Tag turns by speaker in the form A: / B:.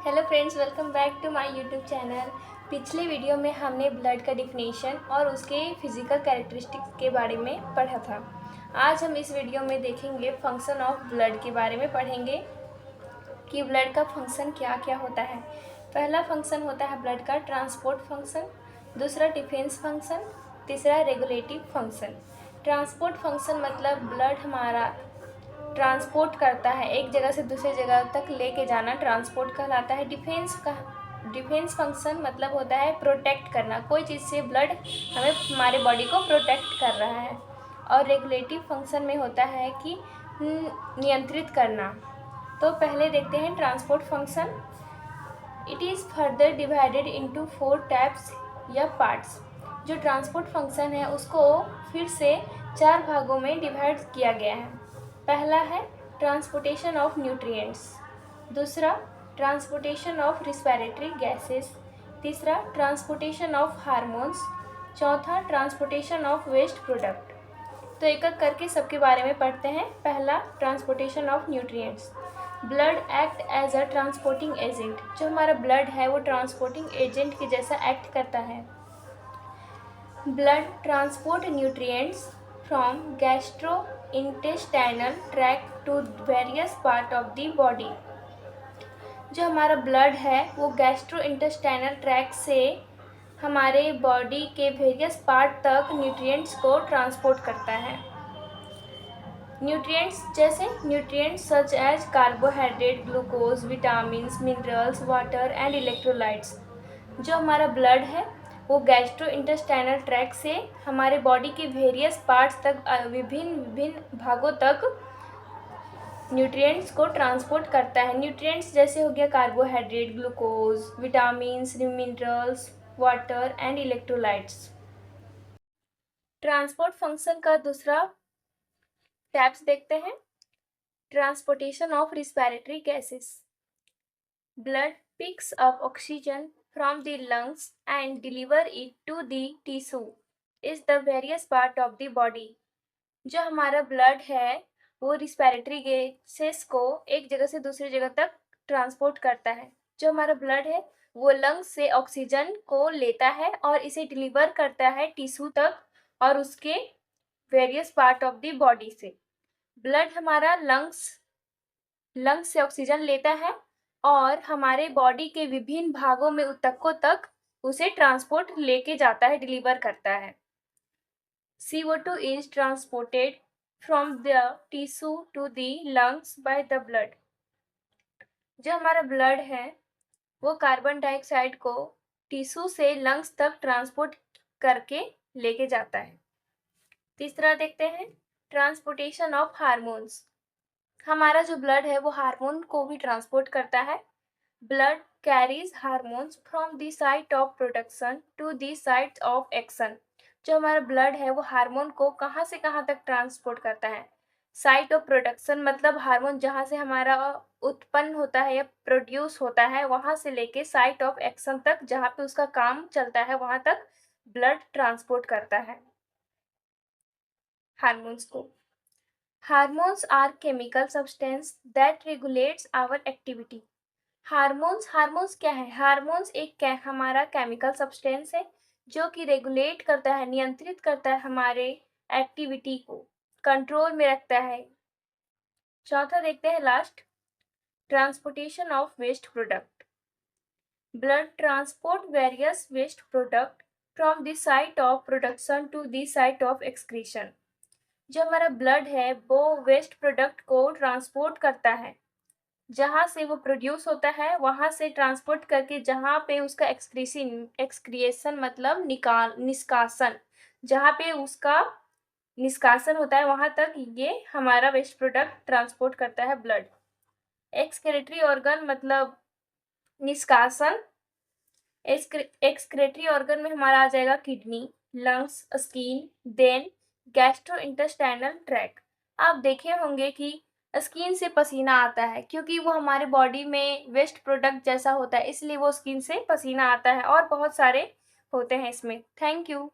A: Hello friends, welcome back to my YouTube channel. पिछले video में हमने ब्लड का डिफिनेशन और उसके फिजिकल कैरेक्टरिस्टिक्स के बारे में पढ़ा था। आज हम इस वीडियो में देखेंगे फंक्शन ऑफ ब्लड के बारे में पढ़ेंगे कि ब्लड का फंक्शन क्या क्या होता है। पहला फंक्शन होता है ब्लड का ट्रांसपोर्ट फंक्शन, दूसरा डिफेंस फंक्शन, तीसरा रेगुलेटिव फंक्शन। ट्रांसपोर्ट फंक्शन मतलब ब्लड हमारा ट्रांसपोर्ट करता है, एक जगह से दूसरी जगह तक लेके जाना ट्रांसपोर्ट कहलाता है। डिफेंस फंक्शन मतलब होता है प्रोटेक्ट करना, कोई चीज़ से ब्लड हमें हमारे बॉडी को प्रोटेक्ट कर रहा है। और रेगुलेटिव फंक्शन में होता है कि नियंत्रित करना। तो पहले देखते हैं transport function. It is further divided into 4 types या पार्ट्स। जो ट्रांसपोर्ट फंक्शन है उसको फिर से 4 भागों में डिवाइड किया गया है। पहला है ट्रांसपोर्टेशन ऑफ न्यूट्रिएंट्स, दूसरा ट्रांसपोर्टेशन ऑफ रिस्पिरेटरी गैसेस, तीसरा ट्रांसपोर्टेशन ऑफ हार्मोन्स, चौथा ट्रांसपोर्टेशन ऑफ वेस्ट प्रोडक्ट। तो एक एक करके सबके बारे में पढ़ते हैं। पहला transportation of nutrients. Blood act as a transporting agent. जो हमारा ब्लड है वो ट्रांसपोर्टिंग एजेंट के जैसा एक्ट करता है। Blood transport nutrients from gastrointestinal tract to various part of the body. जो हमारा ब्लड है वो गैस्ट्रोइंटेस्टाइनल ट्रैक्ट से हमारे बॉडी के वेरियस पार्ट तक न्यूट्रिएंट्स को ट्रांसपोर्ट करता है। Nutrients such as carbohydrate, glucose, vitamins, minerals, water and electrolytes. जो हमारा ब्लड है वो गैस्ट्रोइंटेस्टाइनल ट्रैक्ट से हमारे बॉडी के वेरियस पार्ट्स तक विभिन्न भागों तक न्यूट्रिएंट्स को ट्रांसपोर्ट करता है। न्यूट्रिएंट्स जैसे हो गया carbohydrate, glucose, vitamins, minerals, water and electrolytes. Transport function का दूसरा टैप्स देखते हैं। Transportation of respiratory gases. Blood picks up oxygen from the lungs and deliver it to the tissue is the various part of the body। जो हमारा blood है वो respiratory gases को एक जगह से दूसरी जगह तक ट्रांसपोर्ट करता है। जो हमारा ब्लड है वो लंग्स से ऑक्सीजन को लेता है और इसे डिलीवर करता है टिश्यू तक और उसके various part of the body से। ब्लड हमारा लंग्स से ऑक्सीजन लेता है और हमारे बॉडी के विभिन्न भागों में ऊतकों तक उसे ट्रांसपोर्ट लेके जाता है, डिलीवर करता है। CO2 is transported from the tissue to the lungs by the blood। जो हमारा ब्लड है वो कार्बन डाइऑक्साइड को टिश्यू से लंग्स तक ट्रांसपोर्ट करके लेके जाता है। तीसरा देखते हैं ट्रांसपोर्टेशन ऑफ हार्मोन्स। हमारा जो ब्लड है वो हार्मोन को भी ट्रांसपोर्ट करता है। Blood carries hormones from the site of production to the site of action. जो हमारा ब्लड है वो हार्मोन को कहाँ से कहाँ तक ट्रांसपोर्ट करता है। साइट ऑफ प्रोडक्शन मतलब हार्मोन जहाँ से हमारा उत्पन्न होता है या प्रोड्यूस होता है वहाँ से लेके साइट ऑफ एक्शन तक जहाँ पे उसका काम चलता है वहाँ तक ब्लड ट्रांसपोर्ट करता है हार्मोन्स को। Hormones are chemical substance that regulates our activity. Hormones क्या है? हार्मोन्स एक हमारा केमिकल सब्सटेंस है जो कि रेगुलेट करता है, नियंत्रित करता है हमारे एक्टिविटी को, कंट्रोल में रखता है। चौथा देखते हैं last transportation of waste product. Blood transport various waste product from the site of production to the site of excretion. जो हमारा ब्लड है वो वेस्ट प्रोडक्ट को ट्रांसपोर्ट करता है, जहाँ से वो प्रोड्यूस होता है वहाँ से ट्रांसपोर्ट करके जहाँ पे उसका एक्सक्रिएशन मतलब निष्कासन, जहाँ पे उसका निष्कासन होता है वहाँ तक ये हमारा वेस्ट प्रोडक्ट ट्रांसपोर्ट करता है ब्लड। एक्सक्रेटरी ऑर्गन मतलब निष्कासन। एक्सक्रेटरी ऑर्गन में हमारा आ जाएगा kidney, lungs, skin, then gastrointestinal tract. आप देखे होंगे कि स्किन से पसीना आता है क्योंकि वो हमारे बॉडी में वेस्ट प्रोडक्ट जैसा होता है, इसलिए वो स्किन से पसीना आता है और बहुत सारे होते हैं इसमें। Thank you.